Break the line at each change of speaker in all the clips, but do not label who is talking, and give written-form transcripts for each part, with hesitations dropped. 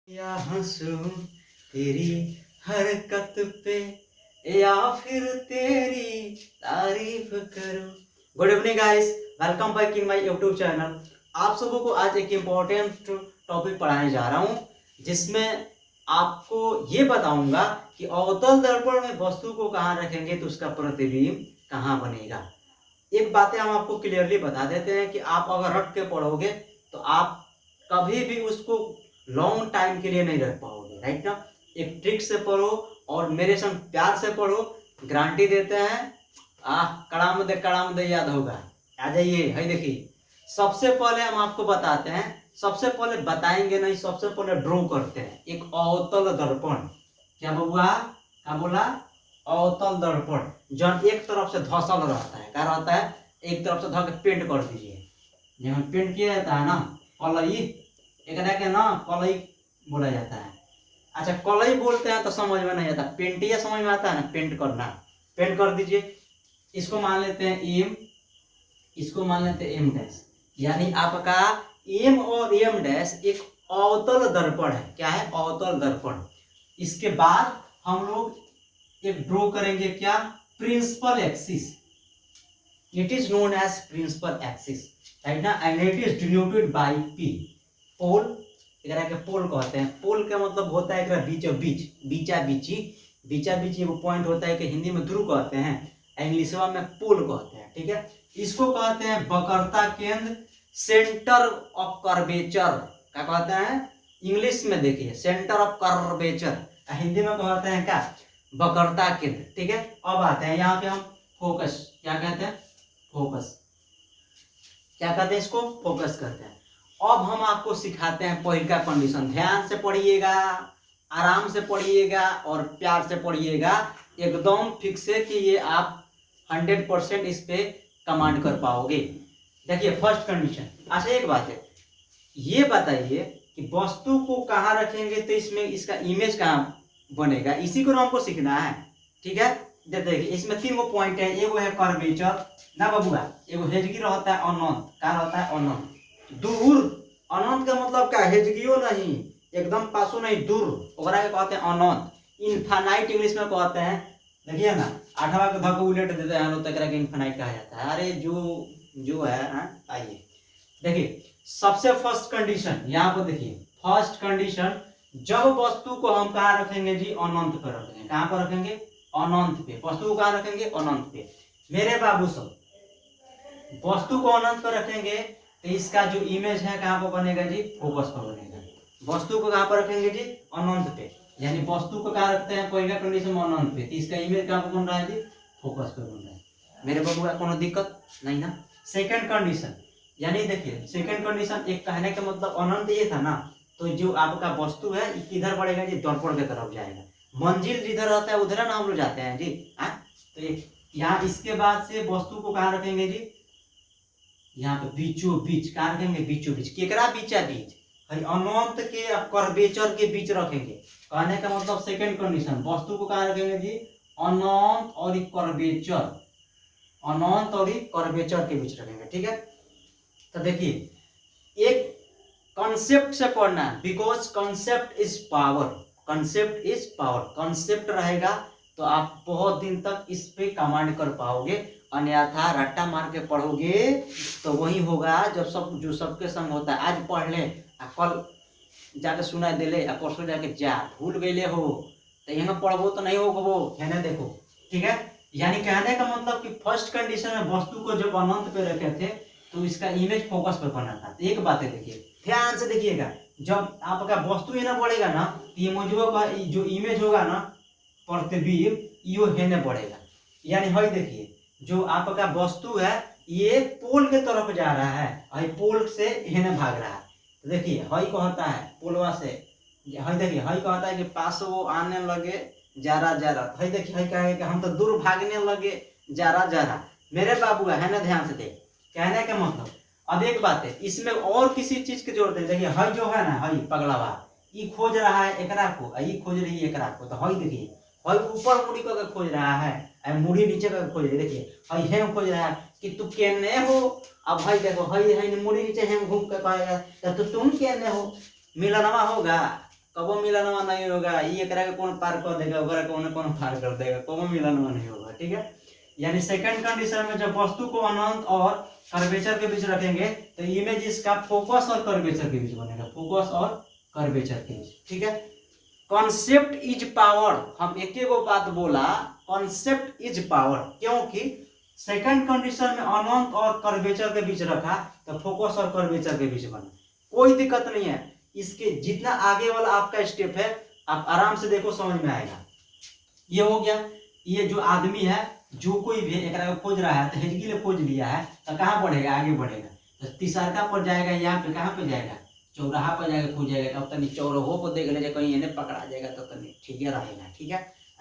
या हंसूं तेरी हरकत पे या फिर तेरी तारीफ करूं। Good evening guys, welcome back in my YouTube channel. आप सबों को आज एक इम्पोर्टेंट टॉपिक पढ़ाने जा रहा हूं, जिसमें आपको ये बताऊंगा कि अवतल दर्पण में वस्तु को कहाँ रखेंगे तो उसका प्रतिबिंब कहाँ बनेगा। एक बातें हम आपको क्लियरली बता देते हैं कि आप अगर रट के पढ़ोगे तो आप कभी भी उसको लॉन्ग टाइम के लिए नहीं रख पाओगे, राइट ना। एक ट्रिक से पढ़ो और मेरे संग प्यार से पढ़ो, गारंटी देते हैं कड़ाम दे याद होगा। आ जाइए, है देखिए। सबसे पहले हम आपको बताते हैं, सबसे पहले बताएंगे नहीं, सबसे पहले ड्रॉ करते हैं एक अवतल दर्पण। क्या बबुआ, क्या बोला? अवतल दर्पण जब एक तरफ से धसल रहता है, क्या रहता है? एक तरफ से धर के पेंट कर दीजिए। जब पेंट किया जाता है ना, कलई, एक के ना कलई बोला जाता है। अच्छा, कलई बोलते हैं तो समझ में नहीं आता, पेंटिया समझ में आता है ना, पेंट करना। पेंट कर दीजिए। इसको मान लेते हैं एम, इसको मान लेते हैं एम डैश, यानी आपका एम और एम डैश एक अवतल दर्पण है। क्या है? अवतल दर्पण। इसके बाद हम लोग एक ड्रॉ करेंगे, क्या? Principal axis. It is known as principal axis, right ना, and it is denoted by P. Pole, एकरा के पोल कहते हैं। पोल का मतलब होता है एकरा बीचों बीच, बीचा बीची। बीचा बीची एगो पॉइंट होता है कि हिंदी में ध्रुव कहते हैं, इंग्लिशवा में पोल कहते हैं, ठीक है। इसको कहते हैं वक्रता केंद्र, सेंटर ऑफ कर्वेचर। क्या कहते हैं? इंग्लिश में देखिए सेंटर ऑफ कर्वेचर, हिंदी में कहते हैं क्या? वक्रता केंद्र, ठीक है। अब आते हैं यहाँ पे हम फोकस। क्या कहते हैं? फोकस। क्या कहते हैं? इसको फोकस करते हैं। अब हम आपको सिखाते हैं पहले का कंडीशन। ध्यान से पढ़िएगा, आराम से पढ़िएगा और प्यार से पढ़िएगा, एकदम फिक्स है कि ये आप 100% इस पे कमांड कर पाओगे। देखिए फर्स्ट कंडीशन। अच्छा एक बात है, ये बताइए कि वस्तु को कहाँ रखेंगे तो इसमें इसका इमेज कहाँ बनेगा, इसी को हमको सीखना है, ठीक है। देखिए इसमें 3 गो पॉइंट है। एगो है कर्वेचर ना बबुआ, एगो हेजगी रहता है अनंत। क्या रहता है? अनंत, दूर। अनंत का मतलब क्या? हेजगियो नहीं, एकदम पासो नहीं, दूर, ओकरा के कहते हैं अनंत। इनफाइनाइट इंग्लिश में कहते हैं। देखिए ना, 8वां के धक उलट देते हैं तो एकरा के इनफाइनाइट कहा जाता है। अरे जो है, आइए देखिए सबसे फर्स्ट कंडीशन यहाँ पर देखिए। फर्स्ट कंडीशन, जब वस्तु को हम कहाँ रखेंगे जी? अनंत पर रखेंगे। कहाँ पर रखेंगे? अनंत पे। वस्तु को कहाँ रखेंगे? अनंत पे। मेरे बाबू सब, वस्तु को अनंत पर रखेंगे तो इसका जो इमेज है कहाँ पर बनेगा जी? फोकस पर बनेगा। वस्तु को कहाँ पर रखेंगे जी? अनंत पे, यानी वस्तु को कहाँ रखते हैं? पहला कंडीशन में अनंत पे, तो इसका इमेज कहाँ पर बन रहा है जी? फोकस पे बन रहा है। मेरे बाबू का कोनो दिक्कत नहीं ना। सेकंड कंडीशन, यानी देखिए सेकंड कंडीशन, एक कहने का मतलब अनंत ये था ना, तो जो आपका वस्तु है किधर बढ़ेगा जी? दर्पण की तरफ जाएगा। मंजिल जिधर रहता है उधर ना हम लोग जाते हैं जी। तो यहाँ इसके बाद से वस्तु को कहाँ रखेंगे जी? यहाँ पे बीचों बीच। कहाँ रखेंगे? बीचों बीच। केकरा बीचा बीच? अनंत के और कर्वेचर के बीच रखेंगे। कहने का मतलब सेकंड कंडीशन, वस्तु को कहाँ रखेंगे जी? अनंत और कर्वेचर, अनंत और कर्वेचर के बीच रखेंगे, ठीक है। तो देखिए एक कॉन्सेप्ट से पढ़ना है, because concept is power. Concept is power. Concept रहेगा तो आप बहुत दिन तक इस पे कमांड कर पाओगे, अन्यथा रट्टा मार के पढ़ोगे तो वही होगा जब सब जो सबके संग होता है। आज पढ़ ले, कल जाके सुना दे ले, परसों जाके जा भूल गए हो तो यहाँ पढ़बो तो नहीं होगो, है ना। देखो, ठीक है। यानी कहने का मतलब कि फर्स्ट कंडीशन में वस्तु को जब अनंत पे रखे थे तो इसका इमेज फोकस पे बना था। एक बात है, देखिए ध्यान से देखिएगा, जब आपका वस्तु ये ना बढ़ेगा ना, इमेजो का जो इमेज होगा ना, प्रतिबिंब, यो हेने बढ़ेगा। यानी हई देखिए, जो आपका वस्तु है ये पोल के तरफ जा रहा है, हई पोल से हेने भाग रहा है। तो देखिए हई कहता है पोलवा से, हई देखिए हई कहता है कि पास वो आने लगे जरा जरा। हई देखिए हई कहेगा कि हम तो दूर भागने लगे जरा जरा। मेरे बाबू है ना, ध्यान से देख। कहने का मतलब, अब एक बात है, इसमें और किसी चीज की जरूरत है। देखिए हई जो है ना, हई पगलावा, ये खोज रहा है एकरा को, ये खोज रही है एकरा को। तो हई देखिए हई ऊपर मुड़ी करके खोज रहा है, मुड़ी नीचे करके खोज रही है। देखिए हई है खोज रहा है कि तू केने हो। अब हई देखो हई है मुड़ी नीचे है घूम के कहेगा तो तुम केने हो, मिलनवा होगा? कबो मिलनवा नहीं होगा, ये एकरा के कौन पार कर देगा, ओकरा कौन पार कर देगा, कबो मिलनवा नहीं होगा। ठीक है, यानी सेकंड कंडीशन में जब वस्तु को अनंत और कर्वेचर के बीच रखेंगे तो इमेज इसका फोकस और कर्वेचर के बीच बनेगा, फोकस और कर्वेचर के बीच। ठीक है, कॉन्सेप्ट इज पावर, हम एक ही बात बोला, कॉन्सेप्ट इज पावर, क्योंकि सेकंड कंडीशन में अनंत और कर्वेचर के बीच रखा तो फोकस और कर्वेचर के बीच बना, कोई दिक्कत नहीं है। इसके जितना आगे वाला आपका स्टेप है आप आराम से देखो, समझ में आएगा। ये हो गया, ये जो आदमी है, जो कोई भी एकरा को खोज रहा है तो हेजगी ले खोज लिया है तो कहाँ बढ़ेगा, आगे बढ़ेगा तो तीसरका पर जाएगा, यहाँ पे कहाँ पे जाएगा, चौराहा पर जाएगा, खोज जाएगा, तब तक चौराहों को देख ले कहीं इन्हें पकड़ा जाएगा तो ठीक है रहेगा। ठीक है,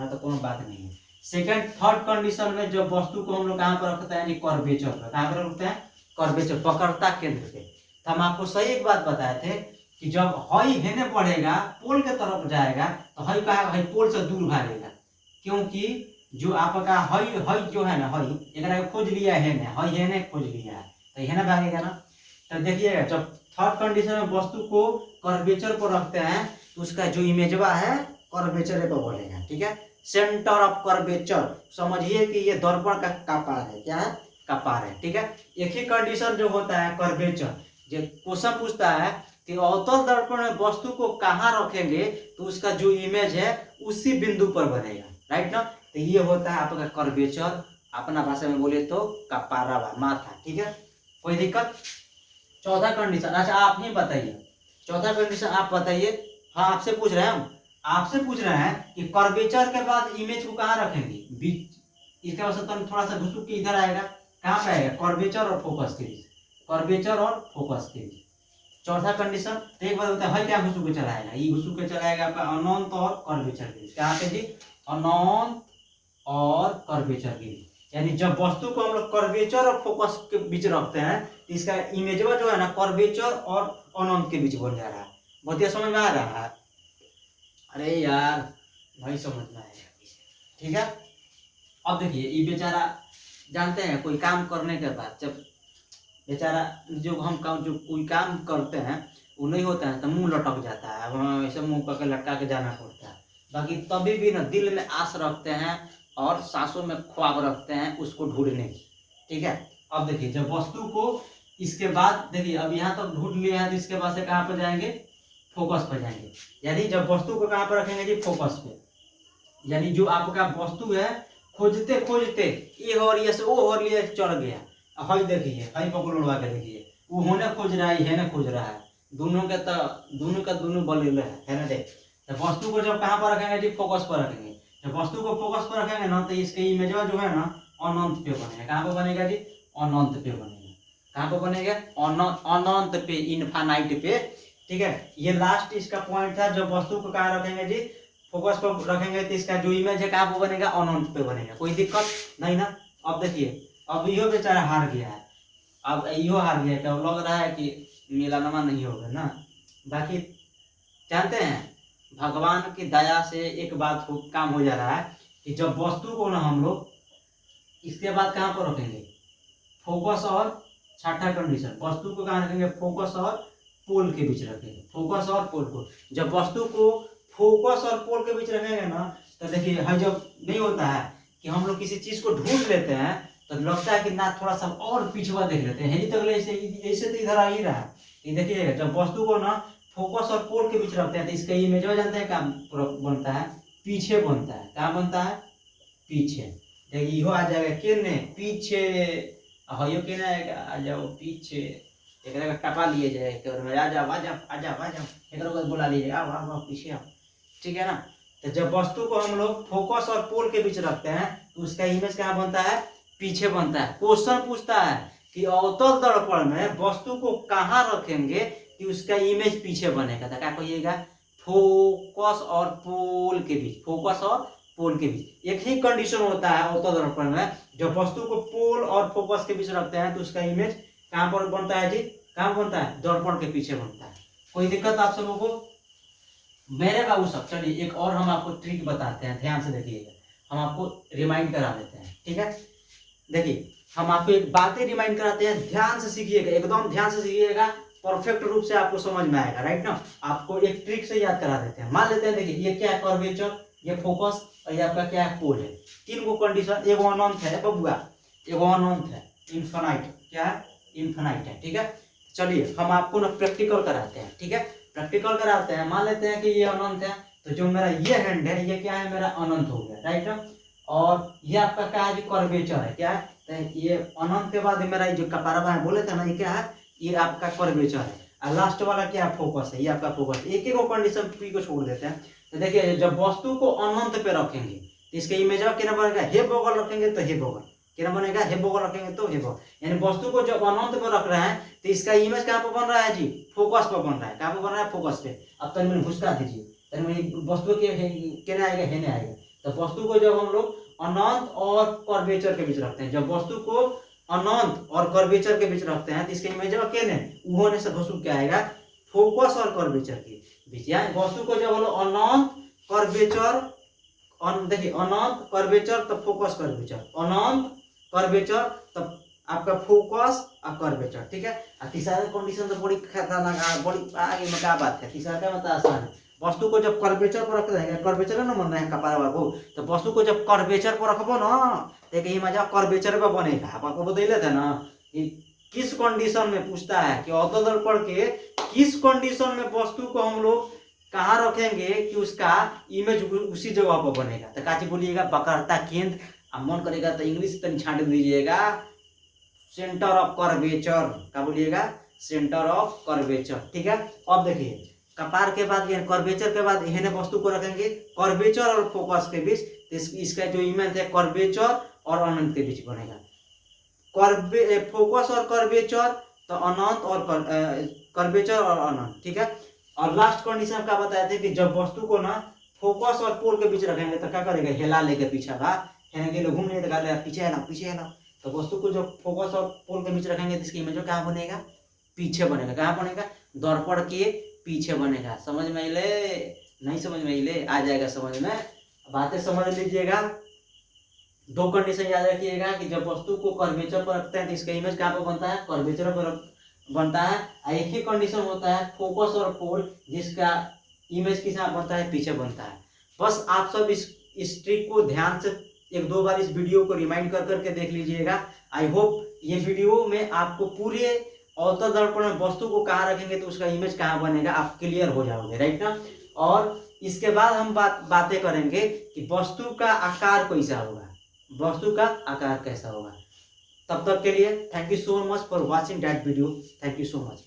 तो कोनो बात नहीं है। सेकंड थर्ड कंडीशन में जब वस्तु को हम लोग कहाँ पर रखते हैं, कर्वेचर पर, कहाँ पर रखते हैं, कर्वेचर, पकड़ता केंद्र पे। तो हम आपको सही एक बात बताए थे कि जब हई हेने बढ़ेगा, पोल के तरफ जाएगा तो हई कहा, हई पोल से दूर भागेगा, क्योंकि जो आपका हई जो है ना, हई एकरा खोज लिया है ने, हई हेने खोज लिया है तो हेने भागेगा ना। तो देखिएगा जब थर्ड कंडीशन में वस्तु को कर्वेचर पर रखते हैं तो उसका जो इमेजवा है कर्वेचर पे बढ़ेगा। ठीक है, सेंटर ऑफ कर्वेचर, समझिए कि ये दर्पण का कपार है, क्या है, कपार है। ठीक है, एक ही कंडीशन जो होता है कर्वेचर, जो क्वेश्चन पूछता है कि अवतल दर्पण में वस्तु को कहाँ रखेंगे तो उसका जो इमेज है उसी बिंदु पर बनेगा, राइट ना। तो ये होता है आपका कर्वेचर, अपना भाषा में बोले तो कपारा, माथा। ठीक है, कोई दिक्कत। चौथा कंडीशन, अच्छा आप ही बताइए, चौथा कंडीशन आप बताइए। हाँ, आपसे पूछ रहे हैं, हम आपसे पूछ रहे हैं कि कर्वेचर के बाद इमेज को कहाँ रखेंगे, बीच, इसके वजह से थोड़ा सा घुसुक के इधर आएगा, कहाँ पे आएगा, कर्वेचर और फोकस के बीच, कर्वेचर और फोकस के बीच। चौथा कंडीशन, तो एक बार होता है क्या घुसुक के चलाएगा, ये घुसुक के चलाएगा आपका अनंत और कर्वेचर के बीच, कहाँ पे जी, अनंत और कर्वेचर के बीच। यानी जब वस्तु को हम लोग कर्वेचर और फोकस के बीच रखते हैं तो इसका इमेजवा जो है ना कर्वेचर और अनंत के बीच बन जा रहा है। बहुत समझ में आ रहा है, अरे यार नहीं समझ में आएगा। ठीक है, अब देखिए ये बेचारा, जानते हैं कोई काम करने के बाद जब बेचारा जो कोई काम करते हैं वो नहीं होता है तो मुंह लटक जाता है, अब ऐसे मुंह करके लटका के जाना पड़ता है। बाकी तभी भी ना दिल में आस रखते हैं और सांसों में ख्वाब रखते हैं उसको ढूंढने की। ठीक है, अब देखिए जब वस्तु को इसके बाद देखिए, अब यहाँ तक ढूंढ लिया है तो इसके बाद से कहाँ पर जाएंगे, फोकस पर जाएंगे। यानी जब वस्तु को कहाँ पर रखेंगे जी, फोकस पे। यानी जो आपका वस्तु है खोजते खोजते ये हरिया से वो हरिया चढ़ गया, हई देखिए, हई पकड़ उड़वा के देखिए, वो होने खोज रहा है, हेने खोज रहा है, दोनों के तो दोनों का दोनों बलेले है ना। देख, तो वस्तु को जब कहाँ पर रखेंगे जी, फोकस पर रखेंगे। जब वस्तु को फोकस पर रखेंगे ना तो इसके इमेजवा जो है ना अनंत पे बनेगा, कहाँ पर बनेगा जी, अनंत पे बनेगा, कहाँ पर बनेगा, अनंत पे, इनफाइनाइट पे। ठीक है, ये लास्ट इसका पॉइंट था, जब वस्तु को कहाँ रखेंगे जी, फोकस पर रखेंगे तो इसका जो इमेज है कहाँ पर बनेगा, अनंत पे बनेगा, कोई दिक्कत नहीं ना। अब देखिए, अब यो बेचारा हार गया है, अब यो हार गया है, लग रहा है कि मिलानमा नहीं होगा ना। बाकी जानते हैं भगवान की दया से एक बात काम हो जा रहा है कि जब वस्तु को ना हम लोग इसके बाद कहाँ पर रखेंगे, फोकस और छठा कंडीशन, वस्तु को कहाँ रखेंगे, फोकस और पोल के बीच रखेंगे, फोकस और पोल को। जब वस्तु को फोकस और पोल के बीच रखेंगे ना तो देखिए, हर जब नहीं होता है कि हम लोग किसी चीज को ढूंढ लेते हैं तो लगता है कि ना थोड़ा सा और पिछवा देख लेते हैं, यही तक ऐसे तो इधर आ ही रहा है। देखिएगा जब वस्तु को ना फोकस और पोल के बीच रखते हैं तो इसका इमेज जानते हैं क्या बनता है, पीछे बनता है, क्या बनता है, पीछे। देखिए इहो आ जाएगा केने, पीछे, हयो केने आएगा, आ जाओ पीछे, एक टपा लिए जाए, आ जाओ आ जाओ आ जाओ आ जाओ, एक बुला लीजिए, आओ आओ आओ पीछे आओ। ठीक है ना, तो जब वस्तु को हम लोग फोकस और पोल के बीच रखते हैं तो उसका इमेज क्या बनता है, पीछे बनता है। क्वेश्चन पूछता है कि अवतल दर्पण में वस्तु को कहाँ रखेंगे कि उसका इमेज पीछे बनेगा, तो क्या कहिएगा, फोकस और पोल के बीच, फोकस और पोल के बीच। एक ही कंडीशन होता है अवतल दर्पण में, जब वस्तु को पोल और फोकस के बीच रखते हैं तो उसका इमेज कहाँ पर बनता है जी, कहाँ बनता है, दर्पण के पीछे बनता है। कोई दिक्कत आप सबों को, मेरे बाबू सब। चलिए एक और हम आपको ट्रिक बताते हैं, ध्यान से देखिएगा, हम आपको रिमाइंड करा देते हैं। ठीक है, देखिए हम आपको एक बातें रिमाइंड कराते हैं, ध्यान से सीखिएगा, एकदम ध्यान से सीखिएगा, परफेक्ट रूप से आपको समझ में आएगा, राइट ना। आपको एक ट्रिक से याद करा देते हैं। मान लेते हैं, देखिए ये क्या है, कर्वेचर, ये फोकस, और ये आपका क्या है, पोल है। तीन को कंडीशन, एगो अनंत है बबुआ, एगो अनंत है, इन्फिनाइट, क्या है, इन्फिनाइट है, ठीक है। चलिए हम आपको ना प्रैक्टिकल कराते हैं, ठीक है, प्रैक्टिकल कराते हैं। मान लेते हैं कि ये अनंत है, तो जो मेरा ये हैंड है ये क्या है, मेरा अनंत हो गया, राइट ना। और ये आपका क्या है, कर्वेचर है, क्या है, तो ये अनंत के बाद मेरा जो कपारवा है बोले थे ना, ये क्या है, ये आपका कर्वेचर है। और लास्ट वाला क्या है, फोकस है, ये आपका फोकस। एक एक कंडीशन पी को छोड़ देते हैं। तो देखिए जब वस्तु को अनंत पे रखेंगे तो इसका इमेज क्या बनेगा, हे बगल रखेंगे तो हे बगल, क्या बनेगा, हे बगल रखेंगे तो हे बगल। यानी वस्तु को जब अनंत पे रख रहे हैं तो इसका इमेज कहाँ पे बन रहा है जी, फोकस पे बन रहा है। कहाँ पे बन रहा है, फोकस पे। अब तक मैंने घुसका दीजिए, वस्तु के कहने आएगा, हेने आएगा। तो वस्तु को जब हम लोग अनंत और कर्वेचर के बीच रखते हैं, जब वस्तु को अनंत और कर्वेचर के बीच रखते हैं तो इसके इमेज केने होने से घुसू क्या आएगा, फोकस और कर्वेचर के बीच। यानी वस्तु को जब हम लोग अनंत कर्वेचर, देखिए अनंत कर्वेचर तब फोकस कर्वेचर, अनंत कर्वेचर तब आपका फोकस और कर्वेचर, ठीक है। और तीसरा कंडीशन तो बड़ी खतरनाक, बड़ी आगे में क्या बात है। तीसरा क्या मतलब आसान है, वस्तु को जब कर्वेचर पर रख देंगे, कर्वेचर है ना मन रहे हैं कपारवा को, तो वस्तु को जब कर्वेचर पर रखबो ना तो कहीं मजा कर्वेचर पे बनेगा। आपको बतैले थे ना कि किस कंडीशन में पूछता है कि अवतल पढ़ के किस कंडीशन में वस्तु को हम लोग कहाँ रखेंगे कि उसका इमेज उसी जगह पर बनेगा। तो काची बोलिएगा, बकरता केंद्र। अब मन करेगा तो इंग्लिश तक छाट दीजिएगा, सेंटर ऑफ कर्वेचर। क्या बोलिएगा, सेंटर ऑफ कर्वेचर, ठीक है। अब देखिए कपार के बाद ये कर्वेचर के बाद यह वस्तु को रखेंगे कर्वेचर और फोकस के बीच, तो इसका जो इमेज है कर्वेचर और अनंत के बीच बनेगा। फोकस और कर्वेचर तो अनंत और कर्वेचर और अनंत, ठीक है। और लास्ट कंडीशन क्या बताए थे कि जब वस्तु को ना फोकस और पोल के बीच रखेंगे तो क्या करेगा, हिला लेके पीछे का घूम नहीं तो पीछे है ना, पीछे है ना। तो वस्तु को जब फोकस और पोल के बीच रखेंगे तो इसकी इमेज कहाँ बनेगा, पीछे बनेगा। कहाँ बनेगा, दर्पण के पीछे बनेगा। समझ में ले, नहीं समझ में ले, आ जाएगा समझ में, बातें समझ लीजिएगा। दो कंडीशन याद रखिएगा कि जब वस्तु को कर्वेचर पर रखते हैं तो इसका इमेज कहाँ पर बनता है, कर्वेचर पर बनता है। एक ही कंडीशन होता है फोकस और पोल, जिसका इमेज किस यहाँ बनता है, पीछे बनता है। बस आप सब इस ट्रिक को ध्यान से एक दो बार इस वीडियो को रिमाइंड कर करके देख लीजिएगा। आई होप ये वीडियो में आपको पूरे अवतल दर्पण में वस्तु को कहाँ रखेंगे तो उसका इमेज कहाँ बनेगा आप क्लियर हो जाओगे, राइट ना। और इसके बाद हम बातें करेंगे कि वस्तु का आकार कैसा होगा, वस्तु का आकार कैसा होगा। तब तक के लिए thank you so much for watching that video, thank you so much.